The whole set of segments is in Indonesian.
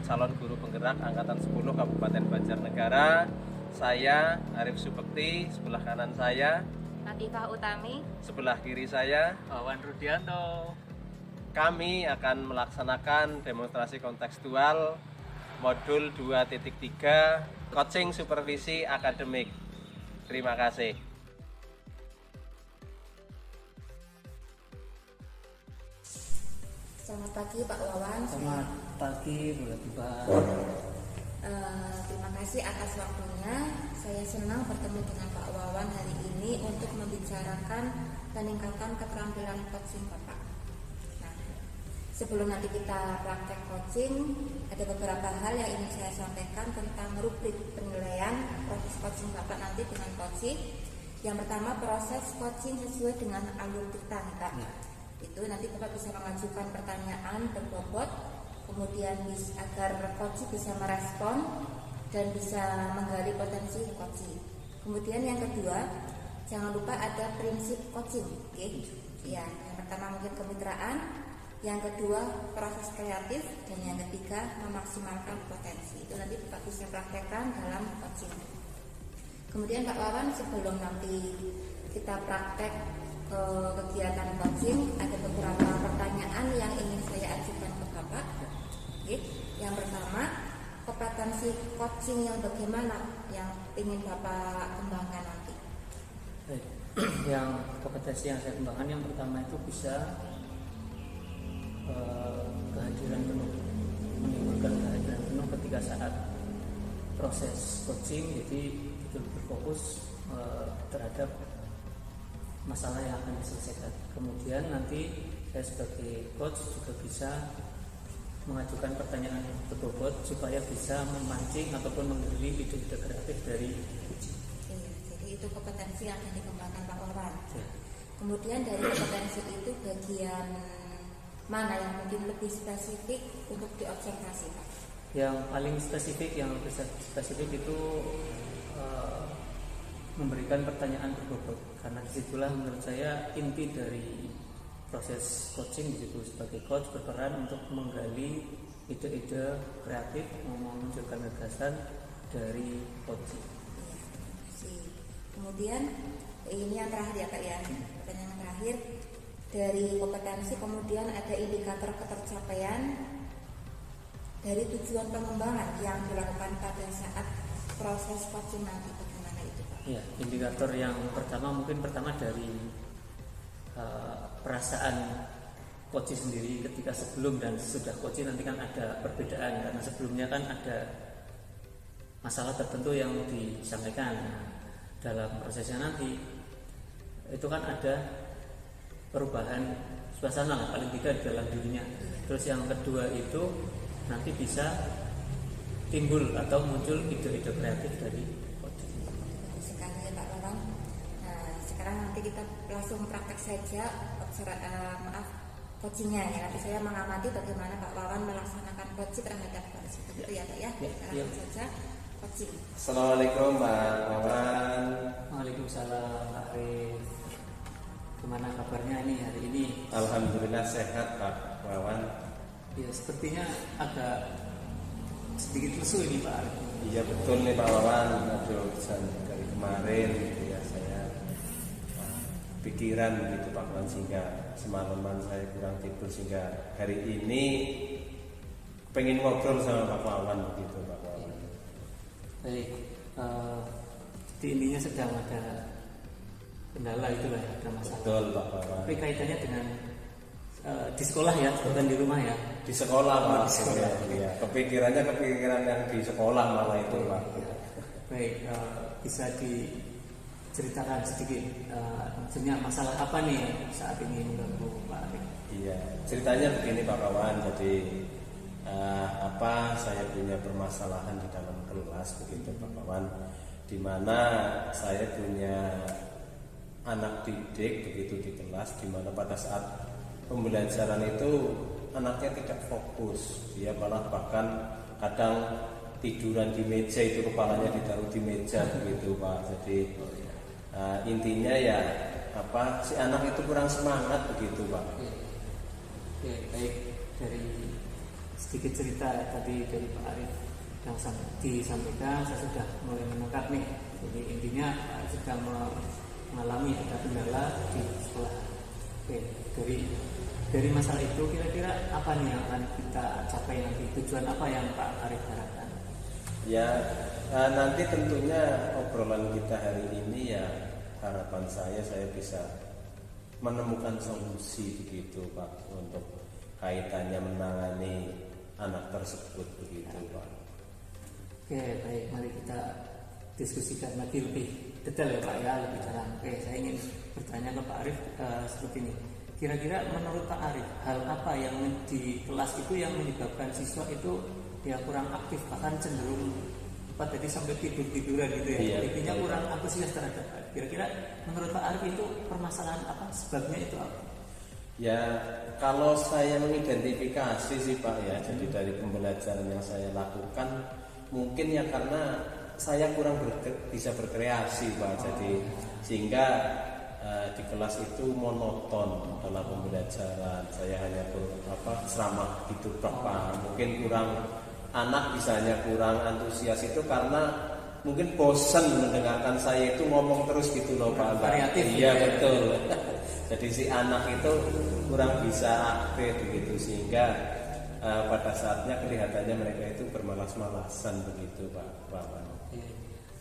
calon guru penggerak Angkatan 10 Kabupaten Banjarnegara. Saya Arif Subekti, sebelah kanan saya Latifah Utami, sebelah kiri saya Wawan Rudianto. Kami akan melaksanakan demonstrasi kontekstual modul 2.3 coaching supervisi akademik. Terima kasih. selamat pagi Pak Wawan. Selamat pagi Bu Latifah. Terima kasih atas waktunya. Saya senang bertemu dengan Pak Wawan hari ini untuk membicarakan peningkatan keterampilan coaching Bapak. Nah, sebelum nanti kita praktek coaching, ada beberapa hal yang ingin saya sampaikan tentang rubrik penilaian proses coaching Bapak nanti dengan coaching. Yang pertama, proses coaching sesuai dengan alur dikta, Pak. Itu nanti Bapak bisa mengajukan pertanyaan berbobot, kemudian agar coaching bisa merespon dan bisa menggali potensi coaching. Kemudian yang kedua, jangan lupa ada prinsip coaching, okay? Ya, yang pertama mungkin kemitraan, yang kedua proses kreatif, dan yang ketiga memaksimalkan potensi. Itu nanti Bapak bisa praktekkan dalam coaching. Kemudian Pak Wawan, sebelum nanti kita praktek ke kegiatan coaching, ada beberapa pertanyaan yang ingin saya ajukan ke Bapak. Oke. Yang pertama, kompetensi coaching yang bagaimana yang ingin Bapak kembangkan nanti? Baik. Yang kompetensi yang saya kembangkan yang pertama itu bisa kehadiran penuh, menimbulkan kehadiran penuh ketika saat proses coaching, jadi betul berfokus terhadap masalah yang akan diselesaikan. Kemudian nanti saya sebagai coach juga bisa mengajukan pertanyaan berbobot supaya bisa memancing ataupun menggali ide-ide kreatif dari coaching. Iya, jadi itu kompetensi yang akan dikembangkan Pak Wawan. Ya. Kemudian dari kompetensi itu bagian mana yang mungkin lebih spesifik untuk diobservasi, Pak? Yang paling spesifik, yang lebih spesifik itu memberikan pertanyaan berbobot, karena disitulah menurut saya inti dari proses coaching. Di situ sebagai coach berperan untuk menggali ide-ide kreatif, memunculkan gagasan dari coaching. Kemudian ini yang terakhir ya Pak ya, pertanyaan terakhir dari kompetensi, kemudian ada indikator ketercapaian dari tujuan pengembangan yang dilakukan pada saat proses coaching nanti. Bagaimana itu Pak? Ya, indikator yang pertama mungkin dari perasaan coaching sendiri ketika sebelum dan sesudah coaching. Nanti kan ada perbedaan, karena sebelumnya kan ada masalah tertentu yang disampaikan. Dalam prosesnya nanti itu kan ada perubahan suasana paling tidak di dalam dirinya. Terus yang kedua itu nanti bisa timbul atau muncul ide-ide kreatif dari coaching. Bagus sekali ya Pak Wawan. Nah, sekarang nanti kita langsung praktek saja coachingnya ya. Nanti saya mengamati bagaimana Pak Wawan melaksanakan coaching terhadap coaching. Begitu ya Pak ya. Kita langsung saja coaching. Assalamualaikum Pak Wawan. Waalaikumsalam Pak Arif. Gimana kabarnya nih hari ini? Alhamdulillah sehat Pak Wawan. Ya, sepertinya agak sedikit lesu ini Pak Arif. Iya betul nih Pak Wawan. Aduh, dari kemarin gitu ya saya pikiran gitu Pak Wawan, sehingga semalaman saya kurang tidur, sehingga hari ini pengen ngobrol sama Pak Wawan begitu Pak Wawan. Baik, di ininya sedang ada kendala itulah, ada masalah. Betul Pak Wawan. Tapi kaitannya dengan di sekolah ya, bukan di rumah ya? Di sekolah Pak. Di sekolah. Ya, kepikiran yang di sekolah malah itu Pak. Baik, bisa diceritakan sedikit maksudnya masalah apa nih saat ini mengganggu Pak Arif? Iya, ceritanya begini Pak Wawan. Jadi saya punya permasalahan di dalam kelas begitu Pak Wawan, di mana saya punya anak didik begitu di kelas, di mana pada saat pembelajaran itu anaknya tidak fokus, dia malah bahkan kadang tiduran di meja, itu kepalanya ditaruh di meja begitu Pak. Jadi intinya ya si anak itu kurang semangat begitu Pak. Oke, baik, dari sedikit cerita tadi dari Pak Arif yang disampaikan, saya sudah mulai menangkap nih. Jadi intinya Pak Arif sedang mengalami ada kendala di sekolah. Oke, dari masalah itu kira-kira apa nih yang akan kita capai nanti? Tujuan apa yang Pak Arif harapkan? Ya, nanti tentunya obrolan kita hari ini ya harapan saya bisa menemukan solusi begitu Pak untuk kaitannya menangani anak tersebut begitu Pak. Oke, baik, mari kita diskusikan lagi lebih detail ya Pak ya, lebih dalam. Oke, saya ingin bertanya ke Pak Arif seperti ini. Kira-kira menurut Pak Arif, hal apa yang di kelas itu yang menyebabkan siswa itu ya kurang aktif, bahkan cenderung tadi sampai tiduran gitu ya? Iya, intinya kurang antusias terhadap. Kira-kira menurut Pak Arif itu permasalahan apa? Sebabnya itu apa? Ya, kalau saya mengidentifikasi sih Pak ya, jadi dari pembelajaran yang saya lakukan mungkin ya karena saya kurang bisa berkreasi Pak. Jadi sehingga di kelas itu monoton dalam pembelajaran. Saya hanya ceramah gitu Pak. Mungkin anak misalnya kurang antusias itu karena mungkin bosan mendengarkan saya itu ngomong terus gitu loh Pak. Variatif. Iya betul. Jadi si anak itu kurang bisa aktif begitu sehingga pada saatnya kelihatannya mereka itu bermalas-malasan begitu Pak.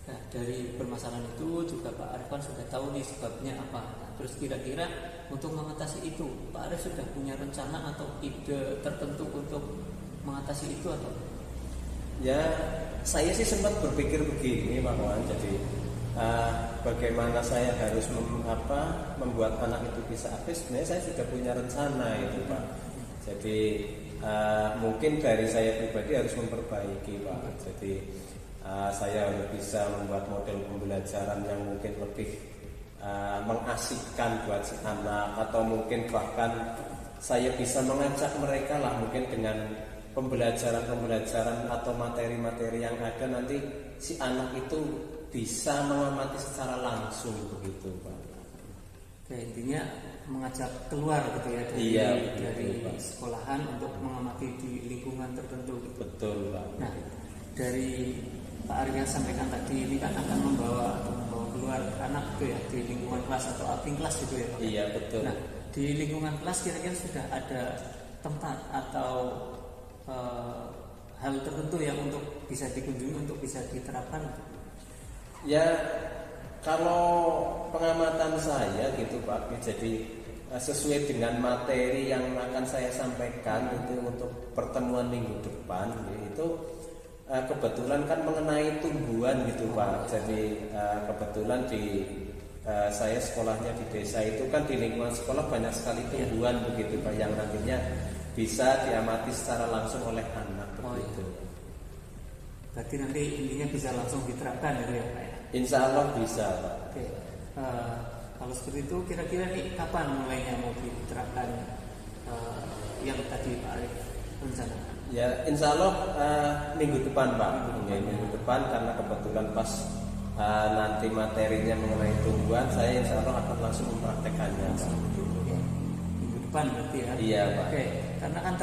Nah, dari permasalahan itu juga Pak Arif kan sudah tahu nih sebabnya apa. Nah, terus kira-kira untuk mengatasi itu Pak Arif sudah punya rencana atau ide tertentu untuk mengatasi itu atau? Ya, saya sih sempat berpikir begini Pak Wan. Jadi bagaimana saya harus membuat anak itu bisa aktif. Sebenarnya saya sudah punya rencana itu Pak. Jadi mungkin dari saya pribadi harus memperbaiki Pak. Jadi saya harus bisa membuat model pembelajaran yang mungkin lebih mengasihkan buat si anak, atau mungkin bahkan saya bisa mengajak mereka lah mungkin dengan pembelajaran atau materi-materi yang ada nanti si anak itu bisa mengamati secara langsung begitu Pak. Oke, intinya mengajak keluar gitu ya dari sekolahan untuk mengamati di lingkungan tertentu. Betul Pak. Nah, dari Pak Arif yang sampaikan tadi ini kan akan membawa keluar anak itu ya di lingkungan kelas atau outing kelas gitu ya Pak. Iya betul. Nah, di lingkungan kelas kira-kira sudah ada tempat atau hal tertentu yang untuk bisa dikunjungi, untuk bisa diterapkan? Ya, kalau pengamatan saya gitu Pak, jadi sesuai dengan materi yang akan saya sampaikan itu untuk pertemuan minggu depan, itu kebetulan kan mengenai tumbuhan gitu Pak. Jadi kebetulan saya sekolahnya di desa itu kan di lingkungan sekolah banyak sekali tumbuhan begitu Pak, yang nantinya bisa diamati secara langsung oleh anak begitu. Berarti nanti intinya bisa langsung diterapkan gitu ya Pak ya? Insya Allah bisa Pak. Oke. Kalau seperti itu kira-kira nih kapan mulainya mau diterapkan yang tadi Pak Arif rencanakan? Ya insya Allah minggu depan Pak. Minggu depan karena kebetulan pas nanti materinya mengenai tumbuhan, saya insya Allah akan langsung mempraktekannya Pak. Minggu depan berarti ya? Iya Pak. Oke. Karena kan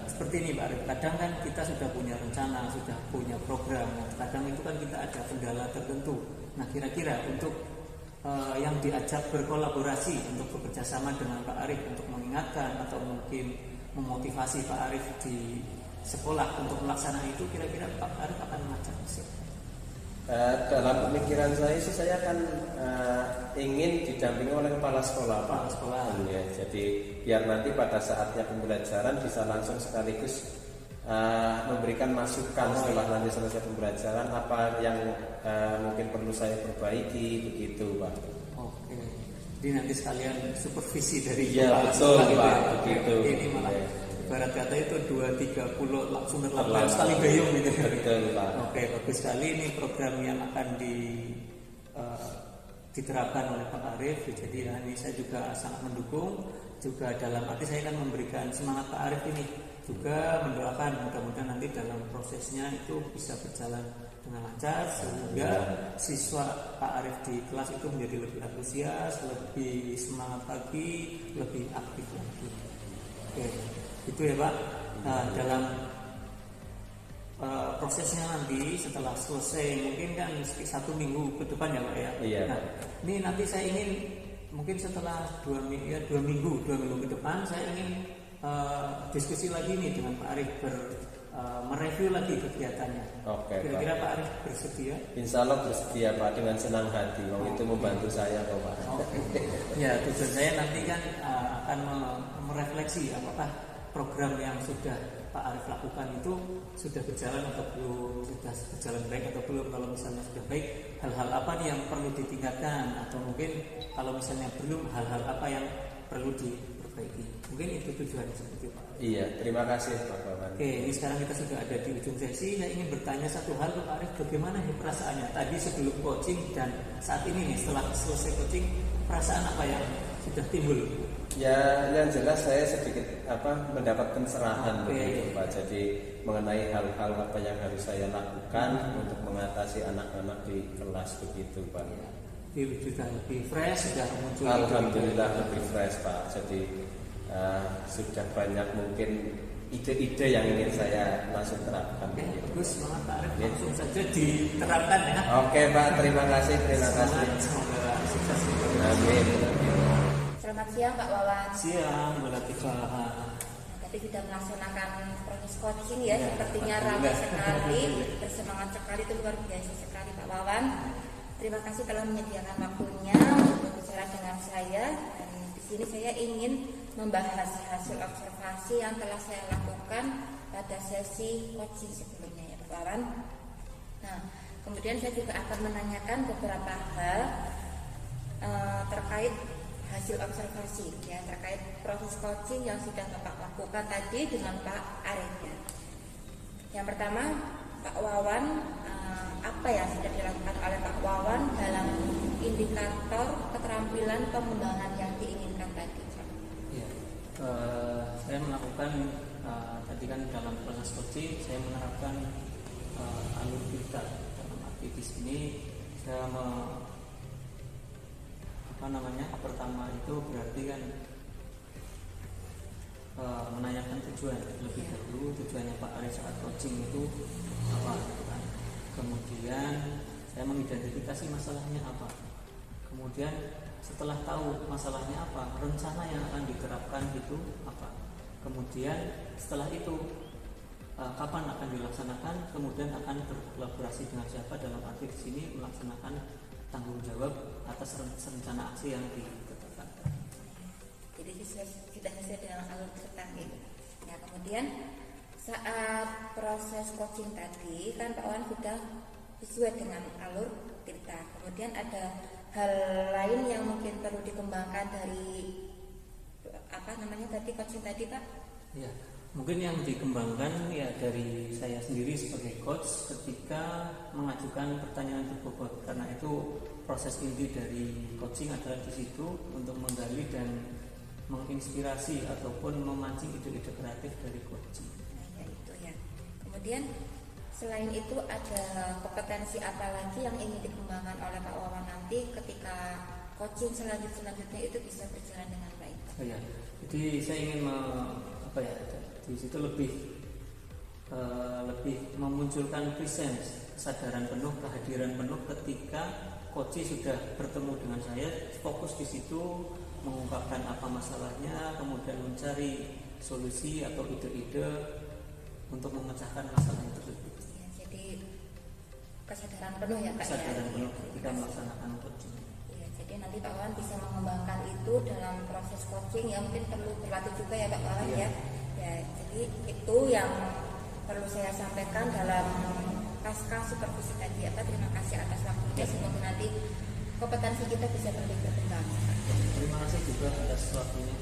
seperti ini Pak Arif, kadang kan kita sudah punya rencana, sudah punya program. Kadang itu kan kita ada kendala tertentu. Nah kira-kira untuk yang diajak berkolaborasi untuk bekerjasama dengan Pak Arif untuk mengingatkan atau mungkin memotivasi Pak Arif di sekolah untuk melaksanakan itu, kira-kira Pak Arif akan mengajak siapa? Dalam pemikiran saya sih saya akan ingin didampingi oleh kepala sekolah Pak. Ya, jadi biar nanti pada saatnya pembelajaran bisa langsung sekaligus memberikan masukan setelah nanti selesai pembelajaran apa yang mungkin perlu saya perbaiki begitu Pak. Oke. Jadi nanti sekalian supervisi dari kepala sekolah gitu Pak, ya. Begitu. Ini malah ibarat kata itu 2-3 pulau langsung terlambat sekali gayung gitu. Betul Pak. Oke, bagus sekali ini program yang akan diterapkan oleh Pak Arif. Jadi ini saya juga sangat mendukung. Juga dalam arti saya akan memberikan semangat Pak Arif ini, juga mendoakan mudah-mudahan nanti dalam prosesnya itu bisa berjalan dengan lancar sehingga siswa Pak Arif di kelas itu menjadi lebih antusias, lebih semangat lagi, lebih aktif lagi. Oke, itu ya Pak. dalam prosesnya nanti setelah selesai mungkin kan 1 minggu ke depan ya Pak ya. Iya. Nah, ini nanti saya ingin mungkin setelah 2 minggu ke depan saya ingin diskusi lagi nih dengan Pak Arif mereview lagi kegiatannya. Oke, Kira-kira Pak. Pak Arif bersedia? Insya Allah bersedia Pak, dengan senang hati. Itu membantu saya kok Pak. Ya, tujuan saya nanti kan akan merefleksi apakah program yang sudah Pak Arif lakukan itu sudah berjalan atau belum, sudah berjalan baik atau belum. Kalau misalnya sudah baik, hal-hal apa nih yang perlu ditingkatkan, atau mungkin kalau misalnya belum, hal-hal apa yang perlu diperbaiki. Mungkin itu tujuannya seperti itu Pak. Iya, terima kasih Pak Bawan. Oke, ini sekarang kita sudah ada di ujung sesi. Saya ingin bertanya satu hal ke Pak Arif, bagaimana nih perasaannya tadi sebelum coaching dan saat ini nih setelah selesai coaching, perasaan apa yang sudah timbul? Ya, yang jelas saya sedikit mendapat pencerahan begitu Pak. Jadi mengenai hal-hal apa yang harus saya lakukan untuk mengatasi anak-anak di kelas begitu Pak. Sudah lebih fresh, sudah muncul. Alhamdulillah lebih fresh Pak. Jadi sudah banyak mungkin ide-ide yang ingin saya langsung terapkan. Oke, begitu. bagus, semangat Pak Arif. Langsung saja diterapkan ya. Oke Pak, terima kasih. Semoga sukses. Amin. Selamat siang Pak Wawan. Siang, Mbak Latifah. Tadi sudah melaksanakan proses coaching ya, sepertinya ramai sekali, bersemangat sekali, itu luar biasa sekali Pak Wawan. Terima kasih telah menyediakan waktunya untuk berbicara dengan saya. Dan di sini saya ingin membahas hasil observasi yang telah saya lakukan pada sesi coaching sebelumnya ya Pak Wawan. Nah, kemudian saya juga akan menanyakan beberapa hal terkait hasil observasi ya, terkait proses coaching yang sudah Bapak lakukan tadi dengan Pak Arif ya. Yang pertama, Pak Wawan, apa yang sudah dilakukan oleh Pak Wawan dalam indikator keterampilan pengembangan yang diinginkan tadi? Ya, saya melakukan tadi kan dalam proses coaching saya menerapkan alur kita. Dalam arti di sini saya pertama itu berarti kan menanyakan tujuan lebih dahulu, tujuannya Pak Arif saat coaching itu apa gitu kan. Kemudian saya mengidentifikasi masalahnya apa. Kemudian setelah tahu masalahnya apa, rencana yang akan diterapkan itu apa. Kemudian setelah itu kapan akan dilaksanakan, kemudian akan berkolaborasi dengan siapa, dalam arti di sini melaksanakan tanggung jawab atas rencana aksi yang ditetapkan. Jadi sudah sesuai dengan alur peserta gitu. Ya, kemudian saat proses coaching tadi kan Pak Wan sudah sesuai dengan alur kita. Kemudian ada hal lain yang mungkin perlu dikembangkan dari tadi coaching tadi Pak? Ya, mungkin yang dikembangkan ya dari saya sendiri sebagai coach ketika mengajukan pertanyaan berbobot, karena itu proses inti dari coaching adalah di situ untuk menggali dan menginspirasi ataupun memancing ide-ide kreatif dari coaching. Nah, ya itu ya. Kemudian selain itu ada kompetensi apa lagi yang ingin dikembangkan oleh Pak Wawan nanti ketika coaching selanjutnya itu bisa berjalan dengan baik? Oh ya, jadi saya ingin di situ lebih memunculkan presence, kesadaran penuh, kehadiran penuh ketika coach sudah bertemu dengan saya, fokus di situ mengungkapkan apa masalahnya, kemudian mencari solusi atau ide-ide untuk memecahkan masalah tersebut. Ya, jadi kesadaran penuh ya Pak. Kesadaran ya, penuh ketika melaksanakan coaching. Ya, jadi nanti Pak Wawan bisa mengembangkan itu dalam proses coaching yang mungkin perlu berlatih juga ya Pak Wawan ya. Ya, jadi itu yang perlu saya sampaikan dalam pasca supervisi tadi. Terima kasih atas waktunya, semoga nanti kompetensi kita bisa lebih berkembang. Terima kasih juga atas waktunya.